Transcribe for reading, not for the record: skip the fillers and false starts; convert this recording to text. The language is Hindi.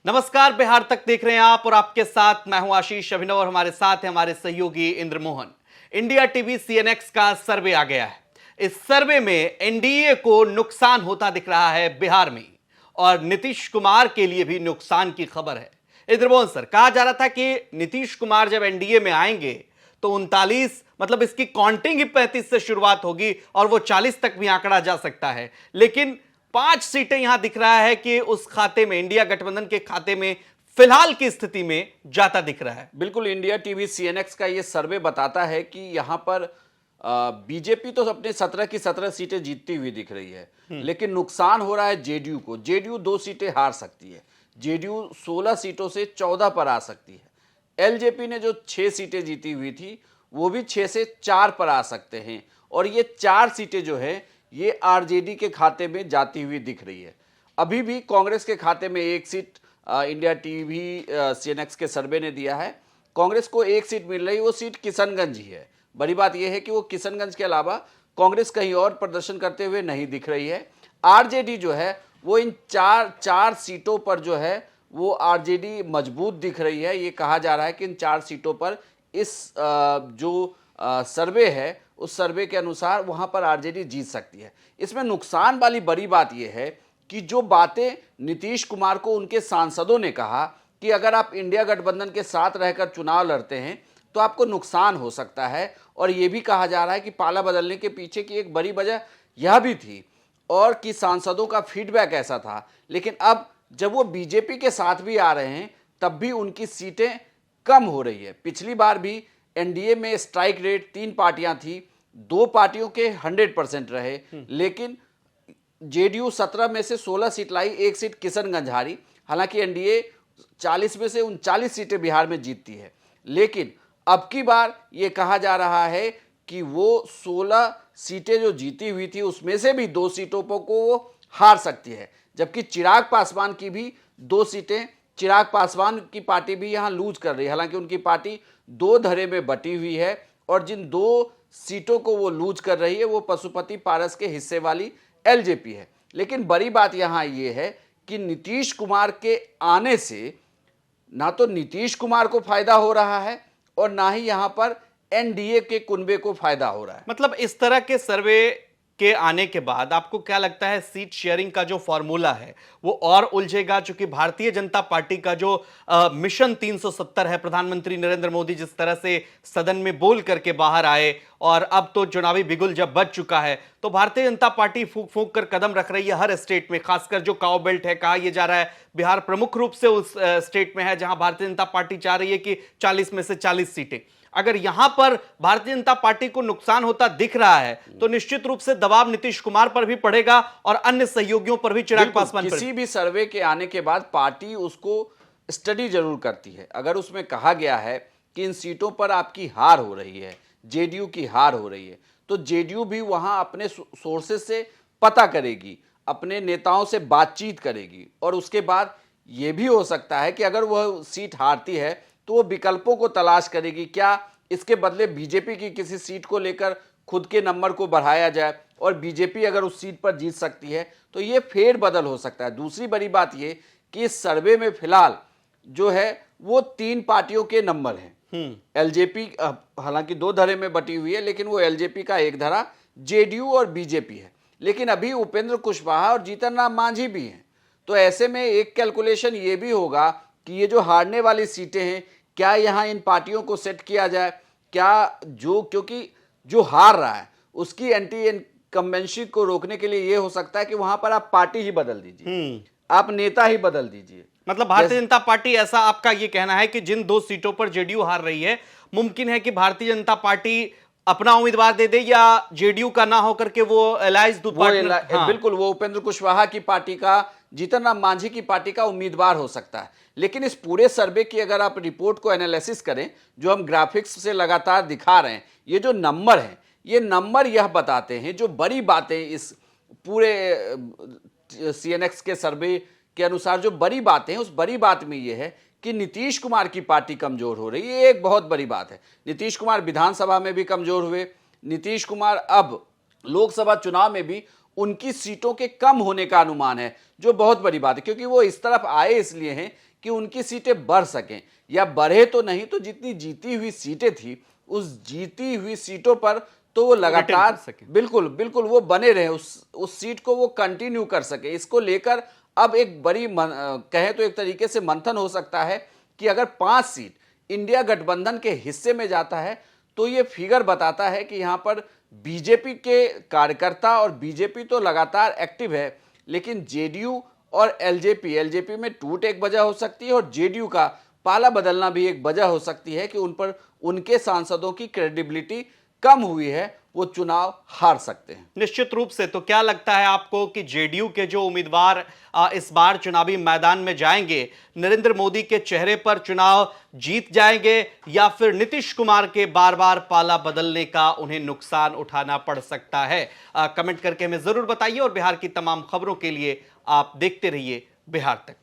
नमस्कार, बिहार तक देख रहे हैं आप और आपके साथ मैं हूं आशीष अभिनव और हमारे साथ हैं हमारे सहयोगी इंद्रमोहन। इंडिया टीवी सीएनएक्स का सर्वे आ गया है। इस सर्वे में एनडीए को नुकसान होता दिख रहा है बिहार में और नीतीश कुमार के लिए भी नुकसान की खबर है। इंद्रमोहन सर, कहा जा रहा था कि नीतीश कुमार जब एनडीए में आएंगे तो 39 मतलब इसकी काउंटिंग ही 35 से शुरुआत होगी और वो 40 तक भी आंकड़ा जा सकता है, लेकिन 5 सीटें यहां दिख रहा है कि उस खाते में, इंडिया गठबंधन के खाते में फिलहाल की स्थिति में जाता दिख रहा है। बिल्कुल, इंडिया टीवी सीएनएक्स का ये सर्वे बताता है कि यहां पर बीजेपी तो अपने 17 की 17 सीटें जीतती हुई दिख रही है, लेकिन नुकसान हो रहा है जेडीयू को। जेडीयू 2 सीटें हार सकती है। जेडीयू 16 सीटों से 14 पर आ सकती है। एलजेपी ने जो 6 सीटें जीती हुई थी वो भी 6 से 4 पर आ सकते हैं और ये 4 सीटें जो है ये आरजेडी के खाते में जाती हुई दिख रही है। अभी भी कांग्रेस के खाते में 1 सीट इंडिया टीवी सीएनएक्स के सर्वे ने दिया है। कांग्रेस को 1 सीट मिल रही, वो सीट किशनगंज ही है। बड़ी बात यह है कि वो किशनगंज के अलावा कांग्रेस कहीं और प्रदर्शन करते हुए नहीं दिख रही है। आरजेडी जो है वो इन चार सीटों पर जो है वो आरजेडी मजबूत दिख रही है। ये कहा जा रहा है कि इन 4 सीटों पर इस जो सर्वे है उस सर्वे के अनुसार वहां पर आरजेडी जीत सकती है। इसमें नुकसान वाली बड़ी बात यह है कि जो बातें नीतीश कुमार को उनके सांसदों ने कहा कि अगर आप इंडिया गठबंधन के साथ रहकर चुनाव लड़ते हैं तो आपको नुकसान हो सकता है, और यह भी कहा जा रहा है कि पाला बदलने के पीछे की एक बड़ी वजह यह भी थी और कि सांसदों का फीडबैक ऐसा था। लेकिन अब जब वो बीजेपी के साथ भी आ रहे हैं तब भी उनकी सीटें कम हो रही है। पिछली बार भी एनडीए में स्ट्राइक रेट 3 पार्टियां थी, 2 पार्टियों के 100% रहे, लेकिन जेडीयू 17 में से 16 सीट लाई, 1 सीट किशनगंज हारी। हालांकि एनडीए 40 में से 39 सीटें बिहार में जीतती है, लेकिन अब की बार ये कहा जा रहा है कि वो 16 सीटें जो जीती हुई थी उसमें से भी 2 सीटों पर को वो हार सकती है। जबकि चिराग पासवान की भी 2 सीटें, चिराग पासवान की पार्टी भी यहां लूज कर रही है। हालांकि उनकी पार्टी 2 धड़े में बटी हुई है और जिन 2 सीटों को वो लूज कर रही है वो पशुपति पारस के हिस्से वाली एलजेपी है। लेकिन बड़ी बात यहां ये है कि नीतीश कुमार के आने से ना तो नीतीश कुमार को फायदा हो रहा है और ना ही यहां पर एनडीए के कुनबे को फायदा हो रहा है। मतलब इस तरह के सर्वे के आने के बाद आपको क्या लगता है सीट शेयरिंग का जो फॉर्मूला है वो और उलझेगा? चूंकि भारतीय जनता पार्टी का जो मिशन 370 है, प्रधानमंत्री नरेंद्र मोदी जिस तरह से सदन में बोल करके बाहर आए और अब तो चुनावी बिगुल जब बज चुका है तो भारतीय जनता पार्टी फूंक फूंक कर कदम रख रही है हर स्टेट में। खासकर जो काउ बेल्ट है, कहा यह जा रहा है बिहार प्रमुख रूप से उस स्टेट में है जहां भारतीय जनता पार्टी चाह रही है कि 40 में से 40 सीटें। अगर यहां पर भारतीय जनता पार्टी को नुकसान होता दिख रहा है तो निश्चित रूप से दबाव नीतीश कुमार पर भी पड़ेगा और अन्य सहयोगियों पर भी, चिराग पासवान पर। किसी भी सर्वे के आने के बाद पार्टी उसको स्टडी जरूर करती है। अगर उसमें कहा गया है कि इन सीटों पर आपकी हार हो रही है, जेडीयू की हार हो रही है, तो जेडीयू भी वहां अपने सोर्सेज से पता करेगी, अपने नेताओं से बातचीत करेगी और उसके बाद यह भी हो सकता है कि अगर वह सीट हारती है तो वो विकल्पों को तलाश करेगी। क्या इसके बदले बीजेपी की किसी सीट को लेकर खुद के नंबर को बढ़ाया जाए और बीजेपी अगर उस सीट पर जीत सकती है तो ये फेर बदल हो सकता है। दूसरी बड़ी बात ये कि इस सर्वे में फिलहाल जो है वो 3 पार्टियों के नंबर हैं। एलजेपी हालांकि 2 धड़े में बटी हुई है, लेकिन वो एलजेपी का एक धड़ा जेडीयू और बीजेपी है। लेकिन अभी उपेंद्र कुशवाहा और जीतन राम मांझी भी हैं। तो ऐसे में एक कैलकुलेशन ये भी होगा कि ये जो हारने वाली सीटें हैं क्या यहां इन पार्टियों को सेट किया जाए, क्या क्योंकि जो हार रहा है उसकी एंटी इनकम्बेंसी को रोकने के लिए यह हो सकता है कि वहां पर आप पार्टी ही बदल दीजिए, आप नेता ही बदल दीजिए। मतलब भारतीय जनता पार्टी, ऐसा आपका यह कहना है कि जिन 2 सीटों पर जेडीयू हार रही है, मुमकिन है कि भारतीय जनता पार्टी अपना उम्मीदवार दे दे या जेडीयू का ना होकर के वो एलायंस बिल्कुल वो उपेंद्र कुशवाहा की पार्टी का, जीतन राम मांझी की पार्टी का उम्मीदवार हो सकता है। लेकिन इस पूरे सर्वे की अगर आप रिपोर्ट को एनालिसिस करें, जो हम ग्राफिक्स से लगातार दिखा रहे हैं, ये जो नंबर हैं ये नंबर यह बताते हैं, जो बड़ी बातें इस पूरे सीएनएक्स के सर्वे के अनुसार जो बड़ी बातें हैं उस बड़ी बात में यह है कि नीतीश कुमार की पार्टी कमजोर हो रही है। ये एक बहुत बड़ी बात है। नीतीश कुमार विधानसभा में भी कमजोर हुए, नीतीश कुमार अब लोकसभा चुनाव में भी उनकी सीटों के कम होने का अनुमान है, जो बहुत बड़ी बात है, क्योंकि वो इस तरफ आए इसलिए हैं कि उनकी सीटें बढ़ सकें, या बढ़े तो नहीं तो जितनी जीती हुई सीटें थी उस जीती हुई सीटों पर तो वो लगातार कर सकें। बिल्कुल बिल्कुल वो बने रहे, उस सीट को वो कंटिन्यू कर सके। इसको लेकर अब एक बड़ी कहें तो एक तरीके से मंथन हो सकता है कि अगर 5 सीट इंडिया गठबंधन के हिस्से में जाता है तो ये फिगर बताता है कि यहां पर बीजेपी के कार्यकर्ता, और बीजेपी तो लगातार एक्टिव है, लेकिन जेडीयू और एलजेपी में टूट एक वजह हो सकती है और जेडीयू का पाला बदलना भी एक वजह हो सकती है कि उन पर उनके सांसदों की क्रेडिबिलिटी कम हुई है, वो चुनाव हार सकते हैं। निश्चित रूप से। तो क्या लगता है आपको कि जेडीयू के जो उम्मीदवार इस बार चुनावी मैदान में जाएंगे, नरेंद्र मोदी के चेहरे पर चुनाव जीत जाएंगे, या फिर नीतीश कुमार के बार बार पाला बदलने का उन्हें नुकसान उठाना पड़ सकता है? कमेंट करके हमें जरूर बताइए और बिहार की तमाम खबरों के लिए आप देखते रहिए बिहार तक।